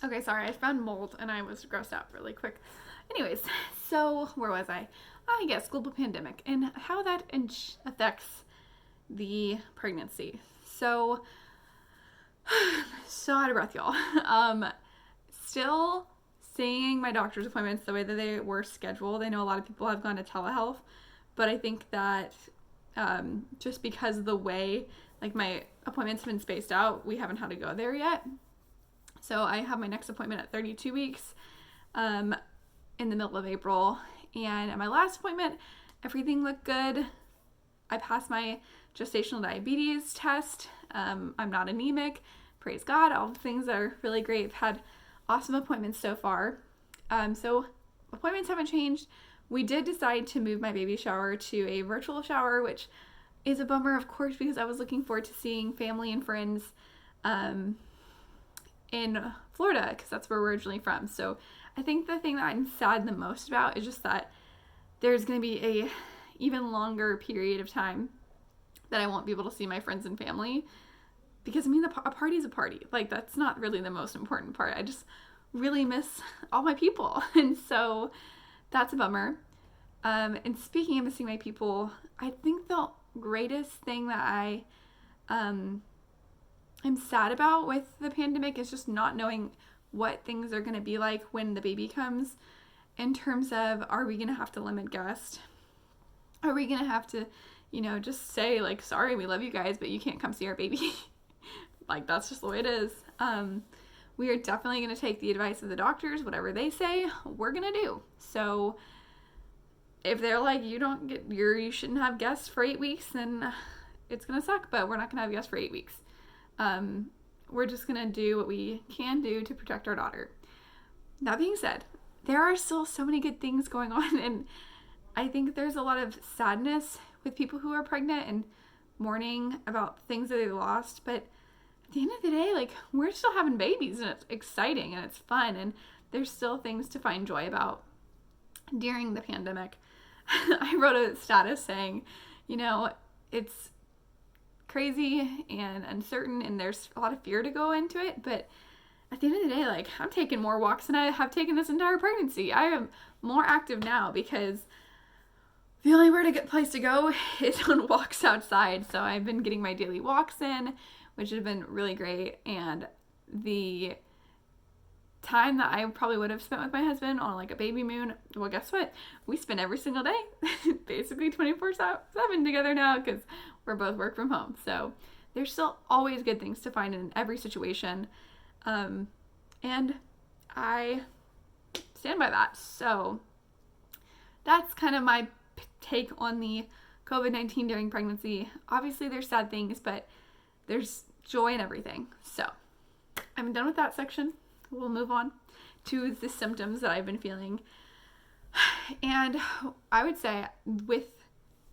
Okay, sorry, I found mold and I was grossed out really quick. Anyways, so where was I? Yes, global pandemic and how that affects the pregnancy. So out of breath, y'all. Still seeing my doctor's appointments the way that they were scheduled. I know a lot of people have gone to telehealth, but I think that just because of the way like my appointments have been spaced out, we haven't had to go there yet. So I have my next appointment at 32 weeks in the middle of April. And at my last appointment, everything looked good. I passed my gestational diabetes test. I'm not anemic. Praise God. All the things that are really great. I've had awesome appointments so far. So appointments haven't changed. We did decide to move my baby shower to a virtual shower, which is a bummer, of course, because I was looking forward to seeing family and friends in Florida, because that's where we're originally from. So I think the thing that I'm sad the most about is just that there's going to be a even longer period of time that I won't be able to see my friends and family, because I mean, a party's a party. Like, that's not really the most important part. I just really miss all my people. And so that's a bummer. And speaking of missing my people, I think the greatest thing that I'm sad about with the pandemic is just not knowing what things are going to be like when the baby comes, in terms of, are we going to have to limit guests? Are we going to have to, just say, like, sorry, we love you guys, but you can't come see our baby? Like, that's just the way it is. We are definitely going to take the advice of the doctors. Whatever they say, we're going to do. So if they're like, you shouldn't have guests for 8 weeks, then it's going to suck, but we're not going to have guests for 8 weeks. We're just going to do what we can do to protect our daughter. That being said, there are still so many good things going on, and I think there's a lot of sadness with people who are pregnant and mourning about things that they lost, but at the end of the day, like, we're still having babies, and it's exciting and it's fun, and there's still things to find joy about during the pandemic. I wrote a status saying, it's crazy and uncertain, and there's a lot of fear to go into it, but at the end of the day, like, I'm taking more walks than I have taken this entire pregnancy. I am more active now because the only place to go is on walks outside. So I've been getting my daily walks in, which have been really great. And the time that I probably would have spent with my husband on like a baby moon, well, guess what? We spend every single day, basically 24/7 together now, because we're both work from home. So there's still always good things to find in every situation. And I stand by that. So that's kind of my take on the COVID-19 during pregnancy. Obviously there's sad things, but there's joy in everything. So I'm done with that section. We'll move on to the symptoms that I've been feeling. And I would say, with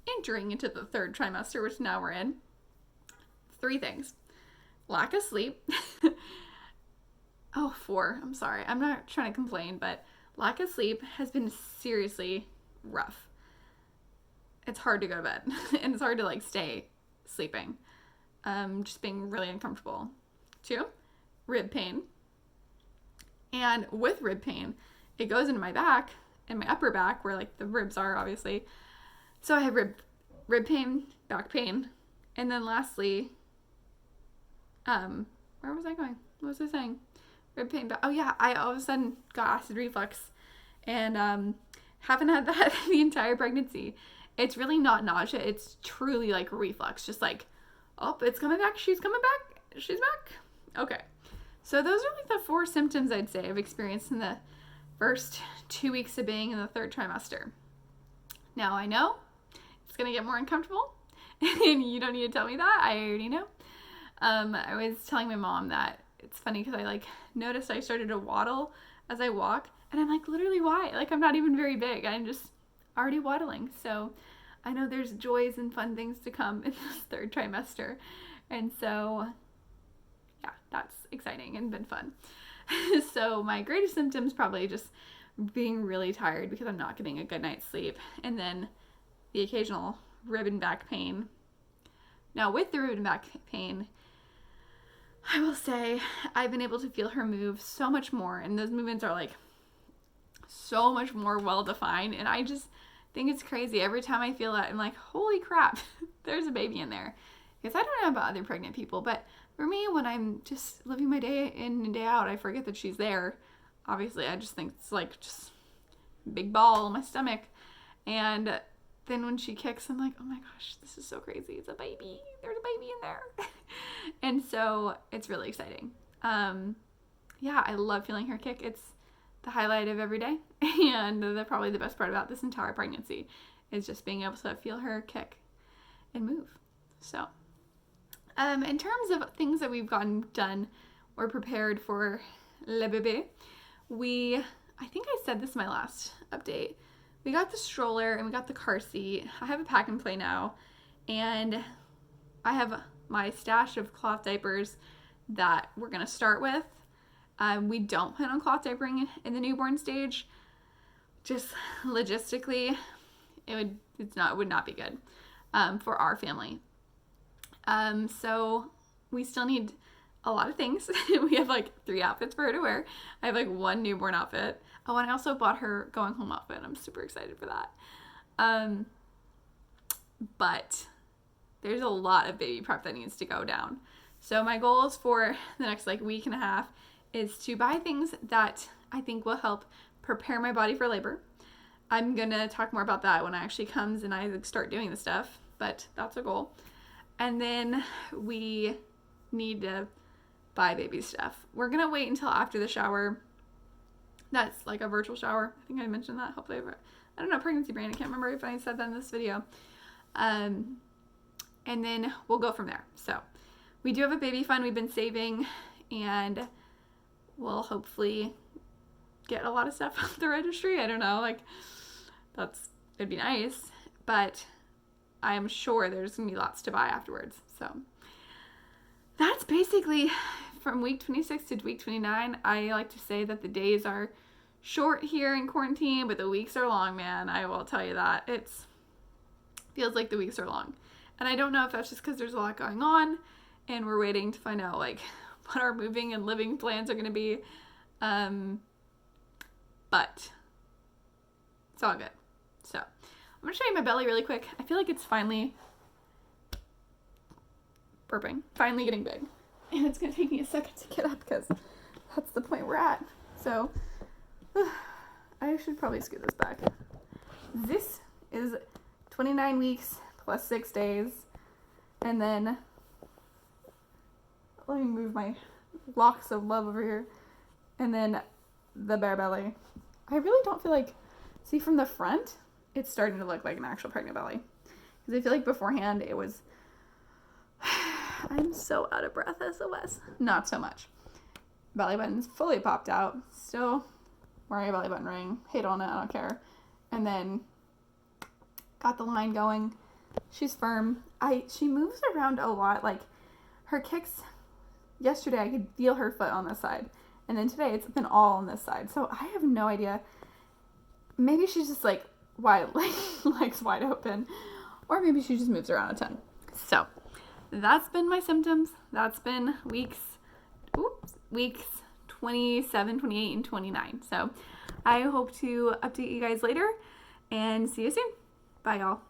entering into the third trimester, which now we're in, 3 things. Lack of sleep. 4. I'm sorry. I'm not trying to complain, but lack of sleep has been seriously rough. It's hard to go to bed, and it's hard to like stay sleeping. Just being really uncomfortable. 2, rib pain. And with rib pain, it goes into my back and my upper back, where like the ribs are, obviously. So I have rib pain, back pain, and then lastly, where was I going? What was I saying? Rib pain. Oh yeah, I all of a sudden got acid reflux, and haven't had that the entire pregnancy. It's really not nausea. It's truly like reflux. Just like, oh, it's coming back. She's coming back. She's back. Okay. So those are like the 4 symptoms I'd say I've experienced in the first 2 weeks of being in the third trimester. Now I know it's going to get more uncomfortable, and you don't need to tell me that. I already know. I was telling my mom that it's funny because I like noticed I started to waddle as I walk, and I'm like, literally, why? Like, I'm not even very big. I'm just already waddling. So I know there's joys and fun things to come in this third trimester. And so, yeah, that's exciting and been fun. So my greatest symptoms probably just being really tired because I'm not getting a good night's sleep, and then the occasional rib and back pain. Now with the rib and back pain, I will say I've been able to feel her move so much more, and those movements are like so much more well defined, and I just think it's crazy. Every time I feel that, I'm like, holy crap, there's a baby in there. Because I don't know about other pregnant people, but for me, when I'm just living my day in and day out, I forget that she's there. Obviously, I just think it's like just big ball in my stomach. And then when she kicks, I'm like, oh my gosh, this is so crazy. It's a baby. There's a baby in there. And so it's really exciting. Yeah, I love feeling her kick. It's the highlight of every day. And probably the best part about this entire pregnancy is just being able to feel her kick and move. So, in terms of things that we've gotten done or prepared for le bébé, I think I said this in my last update. We got the stroller and we got the car seat. I have a pack and play now, and I have my stash of cloth diapers that we're gonna start with. We don't plan on cloth diapering in the newborn stage. Just logistically, it would not be good for our family. So we still need a lot of things. We have like 3 outfits for her to wear. I have like 1 newborn outfit. Oh, and I also bought her going home outfit. I'm super excited for that. But there's a lot of baby prep that needs to go down. So my goals for the next like week and a half is to buy things that I think will help prepare my body for labor. I'm gonna talk more about that when it actually comes and I start doing the stuff, but that's a goal. And then we need to buy baby stuff. We're gonna wait until after the shower. That's like a virtual shower. I think I mentioned that. Hopefully, I don't know, pregnancy brain. I can't remember if I said that in this video. And then we'll go from there. So we do have a baby fund we've been saving, and we'll hopefully get a lot of stuff off the registry. I don't know, like it'd be nice, but I'm sure there's gonna be lots to buy afterwards. So that's basically from week 26 to week 29. I like to say that the days are short here in quarantine, but the weeks are long, man. I will tell you that. It feels like the weeks are long. And I don't know if that's just because there's a lot going on and we're waiting to find out like what our moving and living plans are going to be. But it's all good. So I'm going to show you my belly really quick. I feel like it's finally finally getting big. And it's going to take me a second to get up because that's the point we're at. So I should probably scoot this back. This is 29 weeks plus 6 days. And then let me move my locks of love over here. And then the bare belly. I really don't feel like, see from the front, it's starting to look like an actual pregnant belly. Because I feel like beforehand it was, I'm so out of breath, SOS. Not so much. Belly button's fully popped out. Still wearing a belly button ring. Hate on it, I don't care. And then got the line going. She's firm. She moves around a lot. Like her kicks, yesterday I could feel her foot on this side. And then today it's been all on this side. So I have no idea. Maybe she's just like legs wide open. Or maybe she just moves around a ton. So that's been my symptoms. That's been weeks 27, 28, and 29. So I hope to update you guys later and see you soon. Bye, y'all.